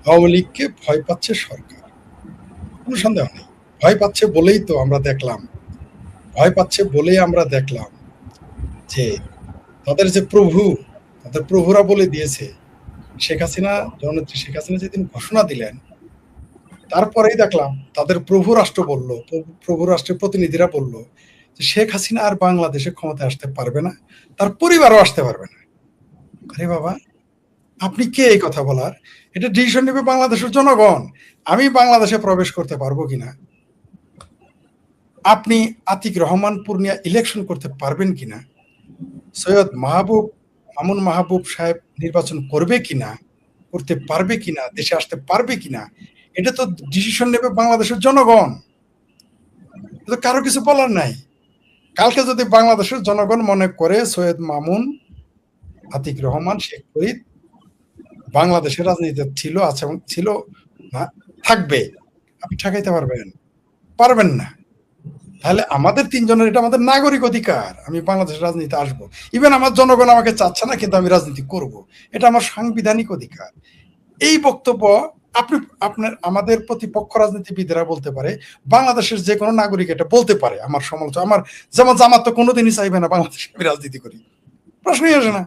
আওয়ামী লীগকে ভয় পাচ্ছে সরকার, কোনো সন্দেহ নেই। ভয় পাচ্ছে বলেই তো আমরা দেখলাম, ভয় পাচ্ছে বলেই আমরা দেখলাম যে তাদের যে প্রভু, তাদের প্রভুরা বলে দিয়েছে, শেখ হাসিনা, জননেত্রী শেখ হাসিনা যেদিন ঘোষণা দিলেন, তারপরেই দেখলাম তাদের প্রভু রাষ্ট্র বলল, প্রভু রাষ্ট্রের প্রতিনিধিরা বলল যে শেখ হাসিনা আর বাংলাদেশে ক্ষমতায় আসতে পারবে না, তার পরিবারও আসতে পারবে না। আরে বাবা, আপনি কে এই কথা বলার? এটা ডিসিশন নেবে বাংলাদেশের জনগণ। আমি বাংলাদেশে প্রবেশ করতে পারবো কিনা, আপনি আতিক রহমান পূর্ণিয়া ইলেকশন করতে পারবেন কিনা, সৈয়দ মামুন মাহবুব সাহেব নির্বাচন করবে কিনা, করতে পারবে কিনা, দেশে আসতে পারবে কিনা, এটা তো ডিসিশন নেবে বাংলাদেশের জনগণ। তো কারো কিছু বলার নাই। কালকে যদি বাংলাদেশের জনগণ মনে করে সৈয়দ মামুন, আতিক রহমান, শেখ ফরিদ বাংলাদেশের রাজনীতিতে ছিল, আছে এবং ছিল না, থাকবে, আপনি ঠেকাইতে পারবেন? পারবেন না। তাহলে আমাদের তিনজনের, এটা আমাদের নাগরিক অধিকার, আমি বাংলাদেশের রাজনীতিতে আসবো। ইভেন আমার জনগণ আমাকে চাচ্ছে না, কিন্তু আমি রাজনীতি করব, এটা আমার সাংবিধানিক অধিকার। এই বক্তব্য আপনি, আপনার, আমাদের প্রতিপক্ষ রাজনীতিবিদরা বলতে পারে, বাংলাদেশের যে কোনো নাগরিক এটা বলতে পারে। আমার সমালোচনা, আমার যেমন জামাত তো কোনোদিনই চাইবে না বাংলাদেশে আমি রাজনীতি করি, প্রশ্নই আসে না।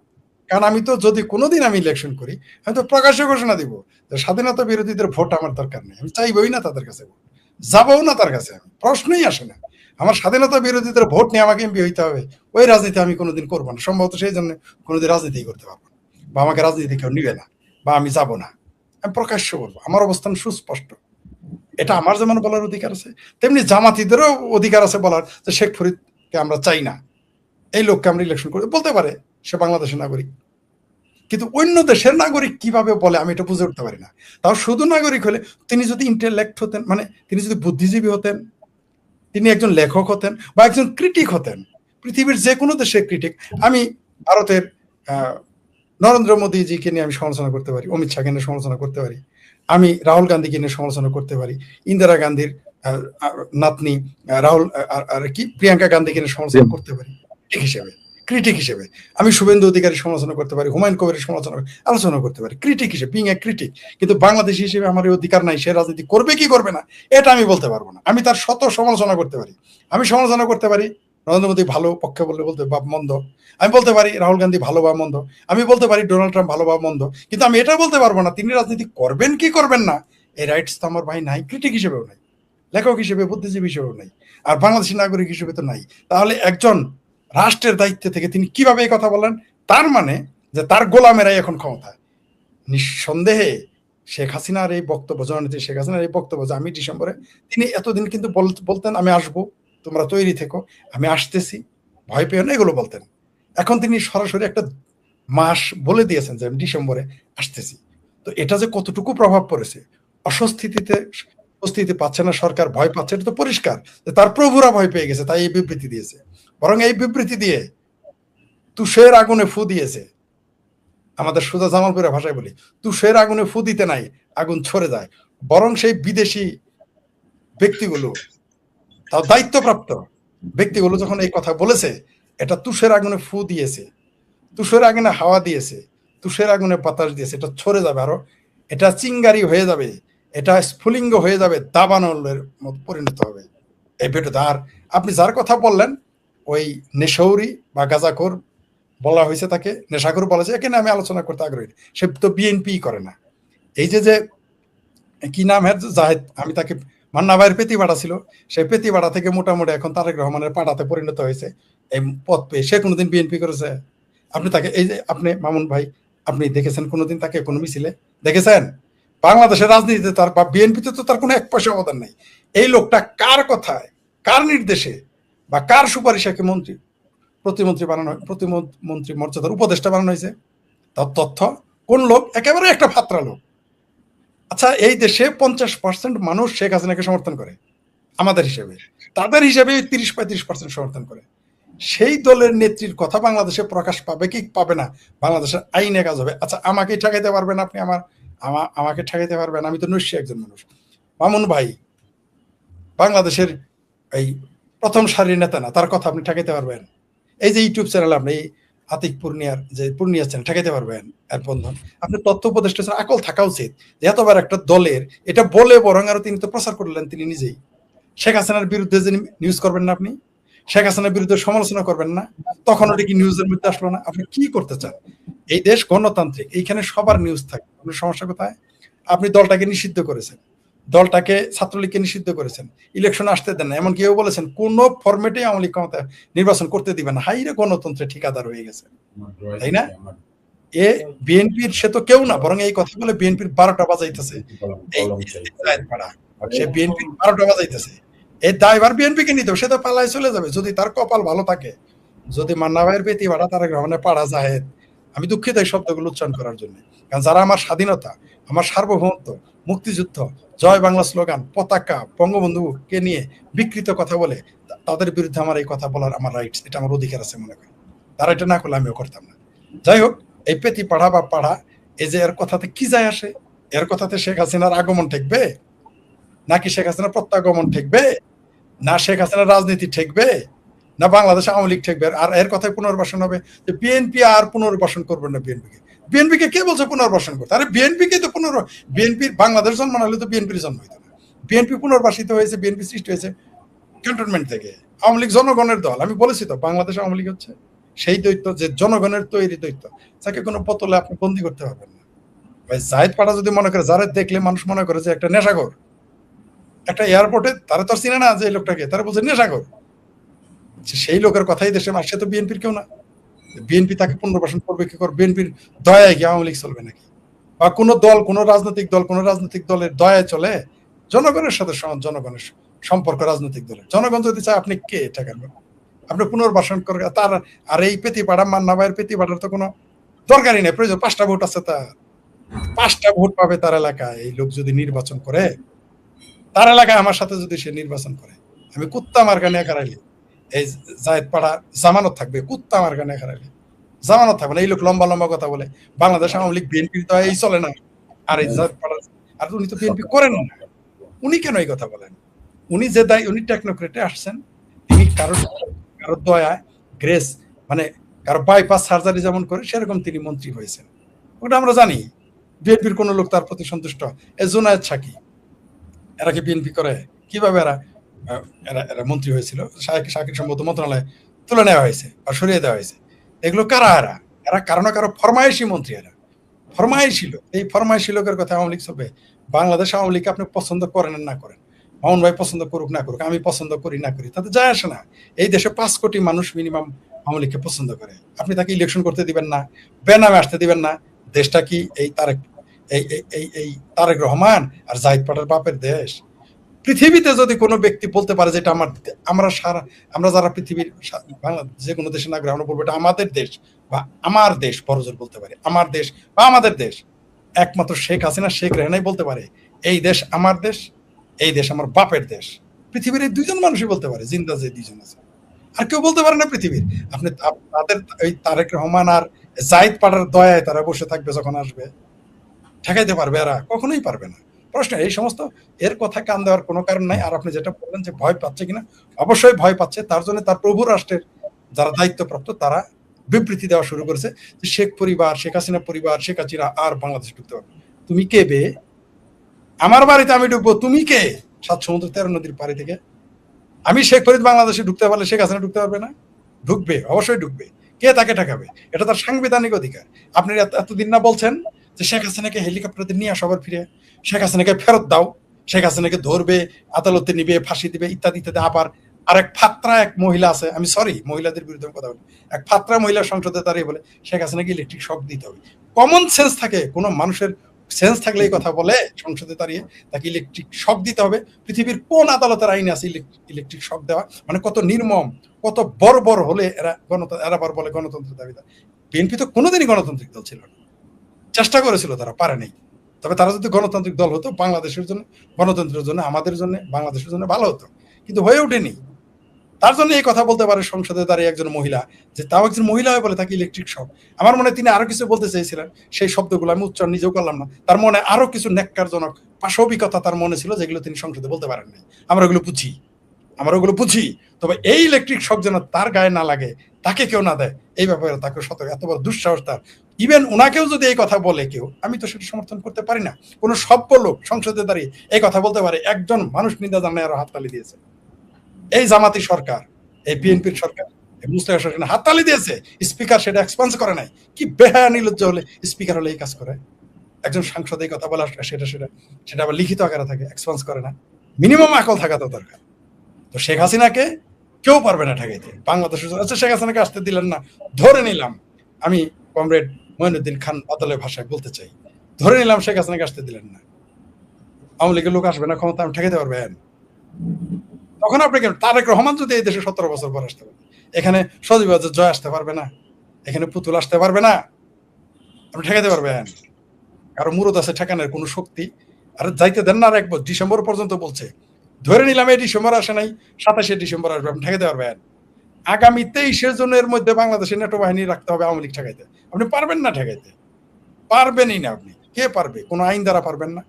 কারণ আমি তো, যদি কোনোদিন আমি ইলেকশন করি, আমি তো প্রকাশ্যে ঘোষণা দিব যে স্বাধীনতা বিরোধীদের ভোট আমার দরকার নেই, আমি চাইবই না তাদের কাছে ভোট, যাবও না তার কাছে, আমি, প্রশ্নই আসে না। আমার স্বাধীনতা বিরোধীদের ভোট নিয়ে আমাকে এমপি হইতে হবে, ওই রাজনীতি আমি কোনোদিন করবো না, সম্ভবত সেই জন্য কোনোদিন রাজনীতি করতে পারবো না, বা আমাকে রাজনীতি কেউ নিবে না, বা আমি যাব না। আমি প্রকাশ্য বলবো, আমার অবস্থান সুস্পষ্ট। এটা আমার যেমন বলার অধিকার আছে, তেমনি জামাতিদেরও অধিকার আছে বলার যে শেখ ফরিদকে আমরা চাই না, এই লোককে আমরা ইলেকশন করে বলতে পারে, সে বাংলাদেশের নাগরিক। কিন্তু অন্য দেশের নাগরিক কিভাবে বলে আমি এটা বুঝে উঠতে পারি না। তাও শুধু নাগরিক হলে, তিনি যদি ইন্টেলেক্ট হতেন, মানে তিনি যদি বুদ্ধিজীবী হতেন, তিনি একজন লেখক হতেন বা একজন ক্রিটিক হতেন, পৃথিবীর যে কোনো দেশের ক্রিটিক, আমি ভারতের নরেন্দ্র মোদীজিকে নিয়ে আমি সমালোচনা করতে পারি, অমিত শাহকে নিয়ে সমালোচনা করতে পারি, আমি রাহুল গান্ধীকে নিয়ে সমালোচনা করতে পারি, ইন্দিরা গান্ধীর নাতনি রাহুল আর কি প্রিয়াঙ্কা গান্ধীকে নিয়ে সমালোচনা করতে পারি ঠিক হিসেবে, ক্রিটিক হিসেবে। আমি শুভেন্দু অধিকারী সমালোচনা করতে পারি, হুমায়ুন কবিরের সমালোচনা, আলোচনা করতে পারি ক্রিটিক হিসেবে, বিং এ ক্রিটিক। কিন্তু বাংলাদেশি হিসেবে আমার এই অধিকার নাই, সে রাজনীতি করবে কি করবে না এটা আমি বলতে পারবো না। আমি তার শত সমালোচনা করতে পারি, আমি সমালোচনা করতে পারি নরেন্দ্র মোদী ভালো পক্ষে বললে বলতে বা মন্দ, আমি বলতে পারি রাহুল গান্ধী ভালো বা মন্দ, আমি বলতে পারি ডোনাল্ড ট্রাম্প ভালো বা মন্দ, কিন্তু আমি এটা বলতে পারবো না তিনি রাজনীতি করবেন কি করবেন না। এই রাইটস তো আমার ভাই নাই, ক্রিটিক হিসেবেও নাই, লেখক হিসেবে, বুদ্ধিজীবী হিসেবেও নাই, আর বাংলাদেশি নাগরিক হিসেবে তো নাই। তাহলে একজন রাষ্ট্রের দায়িত্বে থেকে তিনি কিভাবে এই কথা বলেন? তার মানে যে তার গোলামেরাই এখন ক্ষমতায়। নিঃসন্দেহে শেখ হাসিনার এই বক্তব্য, জননেত্রী শেখ হাসিনার এই বক্তব্য যে আমি ডিসেম্বরে, তিনি এতদিন কিন্তু বলতেন আমি আসবো, তোমরা তৈরি থেকো, আমি আসতেছি, ভয় পেও না, এগুলো বলতেন। এখন তিনি সরাসরি একটা মাস বলে দিয়েছেন যে আমি ডিসেম্বরে আসতেছি। তো এটা যে কতটুকু প্রভাব পড়েছে, অস্বস্তিতে, স্বস্তিতে পাচ্ছে না সরকার, ভয় পাচ্ছে, এটা তো পরিষ্কার যে তার প্রভুরা ভয় পেয়ে গেছে, তাই এই বিবৃতি দিয়েছে। বরং এই বিবৃতি দিয়ে তুষের আগুনে ফু দিয়েছে, আমাদের সোজা জামালপুরের ভাষায় বলি, তুষের আগুনে ফু দিতে নাই, আগুন ছড়ে যায়। বরং সেই বিদেশি ব্যক্তিগুলো, তাও দায়িত্বপ্রাপ্ত ব্যক্তিগুলো যখন এই কথা বলেছে, এটা তুষের আগুনে ফু দিয়েছে, তুষের আগুনে হাওয়া দিয়েছে, তুষের আগুনে বাতাস দিয়েছে, এটা ছড়ে যাবে আরো, এটা চিঙ্গারি হয়ে যাবে, এটা স্ফুলিঙ্গ হয়ে যাবে, দাবানলের মতো পরিণত হবে এই ভিডিওতে। আর আপনি যার কথা বললেন, ওই নেশৌরি বা গাজাখোর বলা হয়েছে, তাকে নেশাখোর বলা হয়েছে, এখানে আমি আলোচনা করতে আগ্রহী। সে তো বিএনপি করে না। এই যে কি নাম হ্যাঁ জাহেদ, আমি তাকে, মান্না ভাইয়ের পেতিবাড়া ছিল, সেই পেতিবাড়া থেকে মোটামুটি এখন তারেক রহমানের পাড়াতে পরিণত হয়েছে এই পদ পেয়ে। সে কোনোদিন বিএনপি করেছে? আপনি তাকে, এই যে আপনি মামুন ভাই, আপনি দেখেছেন কোনোদিন তাকে কোনো মিছিলে দেখেছেন? বাংলাদেশের রাজনীতিতে তার বা বিএনপিতে তো তার কোনো এক পয়সা অবদান নাই। এই লোকটা কার কথায়, কার নির্দেশে বা কার সুপারিশে মন্ত্রী, প্রতিমন্ত্রী বানানো, প্রতিমন্ত্রী মর্যাদার উপদেষ্টা বানানো হয়েছে, তার তথ্য কোন লোক? একেবারে একটা ফাত্রা লোক। আচ্ছা, এই দেশে 50% মানুষ শেখ হাসিনাকে সমর্থন করে আমাদের হিসেবে, তাদের হিসেবে 30-35% সমর্থন করে। সেই দলের নেত্রীর কথা বাংলাদেশে প্রকাশ পাবে কি পাবে না, বাংলাদেশের আইনে কাজ হবে। আচ্ছা, আমাকে ঠেকাইতে পারবেন আপনি? আমাকে ঠেকাইতে পারবেন? আমি তো নৈশ একজন মানুষ। মামুন ভাই বাংলাদেশের এই প্রথম সারির নেতা না, তার কথা আপনি ঠেকাইতে পারবেন? এই যে ইউটিউব চ্যানেল, আপনি আতিক পূর্ণিয়ার যে পূর্ণিয়া চ্যানেল ঠেকাইতে পারবেন এর বন্ধন? আপনার তথ্য উপদেষ্টা ছাড়া আকল থাকা উচিত যে এতবার একটা দলের এটা বলে বরং আরো তিনি তো প্রচার করলেন তিনি নিজেই। শেখ হাসিনার বিরুদ্ধে যে নিউজ করবেন না আপনি? শেখ হাসিনার বিরুদ্ধে সমালোচনা করবেন না? তখন ওটা কি নিউজের মধ্যে আসলো না? আপনি কি করতে চান? এই দেশ গণতান্ত্রিক। এইখানে সবার নিউজ থাকে। আপনার সমস্যা কোথায়? আপনি দলটাকে নিষিদ্ধ করেছেন। দলটাকে ছাত্রলীগকে নিষিদ্ধ করেছেন। ইলেকশন আসতে দেন না। এমন কেউ বলেছেন কোন ফরম্যাটে আওয়ামী লীগ ক্ষমতায় নির্বাচন করতে দিবেন না। হাইরে গণতন্ত্রে ঠিকাদার হয়ে গেছে। তাই না? এ বিএনপির সে তো কেউ না বরং এই কথা বলে বিএনপির ১২টা বাজাইতেছে। এই পাড়া সে বিএনপির ১২টা বাজাইতেছে। এই দায়ভার বিএনপিকে নিতে হবে। সে তো পালায় চলে যাবে যদি তার কপাল ভালো থাকে। যদি মান্না ভাইয়ের বেতি ভাড়া তারেক রহমানের পাড়া জাহেদ, আমি দুঃখিত এই শব্দগুলো উচ্চারণ করার জন্য। কারণ যারা আমার স্বাধীনতা, আমার সার্বভৌমত্ব, মুক্তিযুদ্ধ, জয় বাংলা স্লোগান, পতাকা, বঙ্গবন্ধুকে নিয়ে বিকৃত কথা বলে তাদের বিরুদ্ধে আমার এই কথা বলার আমার রাইটস, এটা আমার অধিকার আছে মনে করি। তারা এটা না করলে আমিও করতাম না। যাই হোক, এই পেতি পাড়া বা পাড়া এই যে এর কথাতে কি যায় আসে? এর কথাতে শেখ হাসিনার আগমন ঠেকবে? নাকি শেখ হাসিনার প্রত্যাগমন ঠেকবে? না শেখ হাসিনার রাজনীতি ঠেকবে? না বাংলাদেশ আওয়ামী লীগ ঠেকবে? আর এর কথায় পুনর্বাসন হবে যে বিএনপি আর পুনর্বাসন করবে না বিএনপিকে। বিএনপিকে কে বলছে পুনর্বাসন করতে? আরে বিএনপিকে তো বিএনপির বাংলাদেশ জন্ম না হলে তো বিএনপির জন্ম হইতো না। বিএনপি পুনর্বাসিত হয়েছে, বিএনপি সৃষ্টি হয়েছে ক্যান্টনমেন্ট থেকে। আওয়ামী লীগ জনগণের দল। আমি বলেছি তো বাংলাদেশ আওয়ামী লীগ হচ্ছে সেই দৈত্য যে জনগণের তৈরি দৈত্য, তাকে কোনো বোতলে আপনি বন্দি করতে পারবেন না। ভাই জাহিদ পাড়া যদি মনে করে, যারা দেখলে মানুষ মনে করে যে একটা নেশাখোর, একটা এয়ারপোর্টে তারা তো চিনে না যে এই লোকটাকে, তারা বলছে নেশাখোর। সেই লোকের কথাই দেশে আসছে তো বিএনপির কেউ না। বিএনপি তাকে পুনর্বাসন করবে কি করে? বিএনপির দয়ায় কি আওয়ামী লীগ চলবে নাকি? বা কোন দল, কোন রাজনৈতিক দলের দয়ায় চলে? জনগণের সাথে জনগণের সম্পর্ক রাজনৈতিক দলের। জনগণ যদি চায় আপনি কে ঠেকান? আপনি পুনর্বাসন করে তার আর এই পেতিপাড়া মান্না ভাইয়ের পেতিপাড়ার তো কোনো দরকারই নেই, প্রয়োজন 5টা ভোট আছে তার, 5টা ভোট পাবে তার এলাকায়। এই লোক যদি নির্বাচন করে তার এলাকায় আমার সাথে যদি সে নির্বাচন করে, আমি কুত্তা মার্কা নিয়ে কারাইলি এই জায়েদ পাড়া জামানত থাকবে, কুত্তা মার্কা নিয়ে কারাইলি জামানত থাকবে না। এই লোক লম্বা লম্বা কথা বলে বাংলাদেশ আওয়ামী লীগ বিএনপির তো এই চলে না। আর এই জায়েদ পাড়া, আর উনি তো বিএনপি করেন না, উনি কেন এই কথা বলেন? উনি যে দায়, উনি টেকনোক্রেটে আসছেন, তিনি কারো দয়ায় গ্রেস মানে কারো বাইপাস সার্জারি যেমন করে সেরকম তিনি মন্ত্রী হয়েছেন। ওটা আমরা জানি। বিএনপির কোন লোক তার প্রতি সন্তুষ্ট? এ জুনায়েদ সাকি, এরা কি বিএনপি করে? কিভাবে এরা এরা মন্ত্রী হয়েছিল? সাকির সম্ভবত মন্ত্রণালয়ে তুলে নেওয়া হয়েছে বা সরিয়ে দেওয়া হয়েছে। এগুলো কারা? এরা এরা কারো না কারো ফরমায়েশি মন্ত্রী। এরা ফরমায়েশি লোক। এই ফরমায়েশি লোকের কথা আওয়ামী লীগ চলবে? বাংলাদেশ আওয়ামী লীগকে আপনি পছন্দ করেন না করেন, মামুন ভাই পছন্দ করুক না করুক, আমি পছন্দ করি না করি, তাতে যায় আসে না। এই দেশে 5 কোটি মানুষ মিনিমাম আওয়ামী লীগকে পছন্দ করে। আপনি তাকে ইলেকশন করতে দিবেন না, বেনামে আসতে দিবেন না। দেশটা কি এই তারেক রহমান আর জাহিদ পাড়ার বাপের দেশ? পৃথিবীতে যদি কোনো ব্যক্তি বলতে পারে যে এটা আমার, আমরা যারা পৃথিবীর যে কোনো দেশের নাগরিক, আমরা বলবো এটা আমাদের দেশ বা আমার দেশ, বড়জোর বলতে পারে আমার দেশ বা আমাদের দেশ, একমাত্র শেখ হাসিনা, শেখ রেহানাই বলতে পারে এই দেশ আমার দেশ, এই দেশ আমার বাপের দেশ। পৃথিবীর এই 2জন মানুষই বলতে পারে, জিন্দা যে 2জন আছে। আর কেউ বলতে পারে না পৃথিবীর। আপনি তাদের ওই তারেক রহমান আর জাহিদ পাড়ার দয়ায় তারা বসে থাকবে, যখন আসবে ঠেকাইতে পারবে? এরা কখনোই পারবে না। প্রশ্ন এই সমস্ত এর কথা কান দেওয়ার কোনো কারণ নাই। আর আপনি যেটা বললেন যে ভয় পাচ্ছে কিনা, অবশ্যই ভয় পাচ্ছে। তার জন্য তার প্রভু রাষ্ট্রের যারা দায়িত্বপ্রাপ্ত তারা বিবৃতি দেওয়া শুরু করেছে যে শেখ পরিবার, শেখ হাসিনা পরিবার, শেখ হাসিনা আর বাংলাদেশে ঢুকতে পারবে। তুমি কে বে? আমার বাড়িতে আমি ঢুকবো, তুমি কে? 7 সমুদ্র 13 নদীর পাড়ি থেকে আমি শেখ ফরিদ বাংলাদেশে ঢুকতে পারলে শেখ হাসিনা ঢুকতে পারবে না? ঢুকবে, অবশ্যই ঢুকবে। কে তাকে ঠেকাবে? এটা তার সাংবিধানিক অধিকার। আপনি এতদিন না বলছেন যে শেখ হাসিনাকে হেলিকপ্টারে নিয়ে আসো আবার ফিরে, শেখ হাসিনাকে ফেরত দাও, শেখ হাসিনাকে ধরবে, আদালতে নিবে, ফাঁসি দিবে, ইত্যাদি ইত্যাদি। আবার আরেক ফাত্রা এক মহিলা আছে, আমি সরি মহিলাদের বিরুদ্ধে কথা বলি, এক ফাত্রা মহিলা সংসদে দাঁড়িয়ে বলে শেখ হাসিনাকে ইলেকট্রিক শক দিতে হবে। কমন সেন্স থাকে, কোনো মানুষের সেন্স থাকলে এই কথা বলে সংসদে দাঁড়িয়ে তাকে ইলেকট্রিক শক দিতে হবে? পৃথিবীর কোন আদালতের আইনে আছে ইলেকট্রিক শক দেওয়া? মানে কত নির্মম, কত বর্বর হলে এরা এরা আবার বলে গণতন্ত্রের দাবিদার। বিএনপি তো কোনোদিনই গণতান্ত্রিক দল ছিল না। চেষ্টা করেছিল, তারা পারে নাই। তবে তারা যদি গণতান্ত্রিক দল হতো, বাংলাদেশের জন্য, গণতন্ত্রের জন্য, আমাদের জন্য, বাংলাদেশের জন্য ভালো হতো। কিন্তু হয়ে ওঠেনি। তার জন্য এই কথা বলতে পারে সংসদে দাঁড়িয়ে একজন মহিলা, যে তাও একজন মহিলা হয়ে বলে তাকে ইলেকট্রিক শক। আমার মনে হয় তিনি আরো কিছু বলতে চেয়েছিলেন, সেই শব্দগুলো আমি উচ্চারণ নিজেও করলাম না। তার মনে আরো কিছু ন্যাক্কারজনক পাশবিকতা তার মনে ছিল, যেগুলো তিনি সংসদে বলতে পারেন নাই। আমরা ওগুলো বুঝি, আমরা ওগুলো বুঝি। তবে এই ইলেকট্রিক শক যেন তার গায়ে না লাগে, তাকে কেউ না দেয়, এই ব্যাপারে তাকে সতর্ক। এত বড় দুঃসাহস তার। ইভেন উনাকেও যদি এই কথা বলে কেউ, আমি তো সেটা সমর্থন করতে পারি না। কোন সভ্য লোক সংসদে দাঁড়িয়ে এই কথা বলতে পারে? একজন মানুষ নিন্দা জানায় আরো হাততালি দিয়েছে। এই জামাতি সরকার, এই বিএনপির সরকার, এই মুস্তাফা সরকার হাততালি দিয়েছে। স্পিকার সেটা এক্সপান্স করে নাই। কি বেহায়া নির্লজ্জ হলে স্পিকার হলে এই কাজ করে? একজন সাংসদ এই কথা বলা, সেটা সেটা সেটা আবার লিখিত আকারে থাকে, এক্সপান্স করে না। মিনিমাম আকল থাকা তো দরকার। তো শেখ হাসিনাকে কেউ পারবে না ঠেকাইতে। বাংলাদেশের আচ্ছা, শেখ হাসিনাকে আসতে দিলেন না, ধরে নিলাম, আমি কমরেড মঈনুদ্দিন খান বাদলের ভাষায় বলতে চাই, ধরে নিলাম শেখ হাসিনাকে আসতে দিলেন না, আওয়ামী লীগের লোক আসবে না ক্ষমতা, আমি ঠেকাইতে পারবেন? তখন আপনি কেন? তারেক রহমান যদি এই দেশে 17 বছর পর আসতে পারে, এখানে সজীব জয় আসতে পারবে না, এখানে পুতুল আসতে পারবে না, আপনি ঠেকাইতে পারবেন? কারো মুরত আছে ঠেকানোর কোন শক্তি? আর যাইতে দেন না, আর 1 ডিসেম্বর পর্যন্ত বলছে। ধরে নিলাম এই ডিসেম্বর আসে নাই, 27শে ডিসেম্বর আসবে, আপনি ঠেকাইতে পারবেন? আগামী 23 জনের মধ্যে বাংলাদেশের নেটো বাহিনী রাখতে হবে আওয়ামী লীগ ঠেকাইতে। আপনি পারবেন না ঠেকাইতে। পারবেনই না আপনি। কে পারবে? কোন আইন দ্বারা পারবেন না,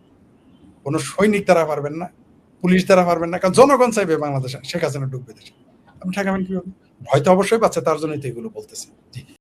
কোন সৈনিক দ্বারা পারবেন না, পুলিশ দ্বারা পারবেন না। কারণ জনগণ চাইবে বাংলাদেশে শেখ হাসিনা ঢুকবে দেশে। আপনি ঠেকাবেন কিভাবে? ভয় তো অবশ্যই পাচ্ছে, তার জন্যই তো এগুলো বলতেছে। জি।